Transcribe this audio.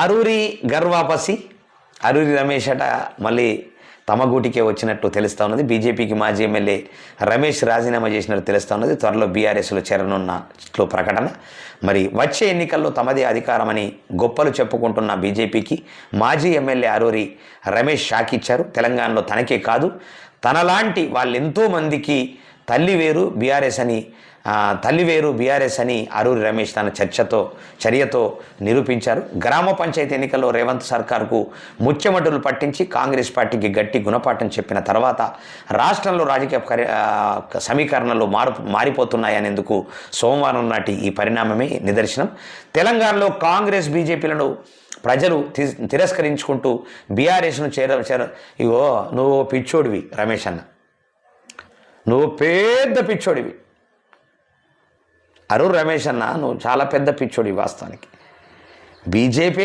అరూరి గర్వాపసి అరూరి రమేష్ అట మళ్ళీ తమ గూటికే వచ్చినట్టు తెలుస్తూ ఉన్నది. బీజేపీకి మాజీ ఎమ్మెల్యే రమేష్ రాజీనామా చేసినట్టు తెలుస్తూ ఉన్నది. త్వరలో బీఆర్ఎస్లో చేరనున్నట్లు ప్రకటన. మరి వచ్చే ఎన్నికల్లో తమదే అధికారమని గొప్పలు చెప్పుకుంటున్న బీజేపీకి మాజీ ఎమ్మెల్యే అరూరి రమేష్ షాక్ ఇచ్చారు. తెలంగాణలో తనకే కాదు తనలాంటి వాళ్ళెంతోమందికి తల్లి వేరు బీఆర్ఎస్ అని అరూరి రమేష్ తన చర్యతో నిరూపించారు. గ్రామ పంచాయతీ ఎన్నికల్లో రేవంత్ సర్కార్కు ముచ్చెమటలు పట్టించి కాంగ్రెస్ పార్టీకి గట్టి గుణపాఠం చెప్పిన తర్వాత రాష్ట్రంలో రాజకీయ సమీకరణలు మారిపోతున్నాయనేందుకు సోమవారం నాటి ఈ పరిణామమే నిదర్శనం. తెలంగాణలో కాంగ్రెస్ బీజేపీలను ప్రజలు తిరస్కరించుకుంటూ బీఆర్ఎస్ను ఇగో నువ్వు పిచ్చోడివి రమేష్ అన్న, నువ్వు పెద్ద పిచ్చోడివి. అరూరి రమేష్ అన్న నువ్వు చాలా పెద్ద పిచ్చోడివి. వాస్తవానికి బీజేపీ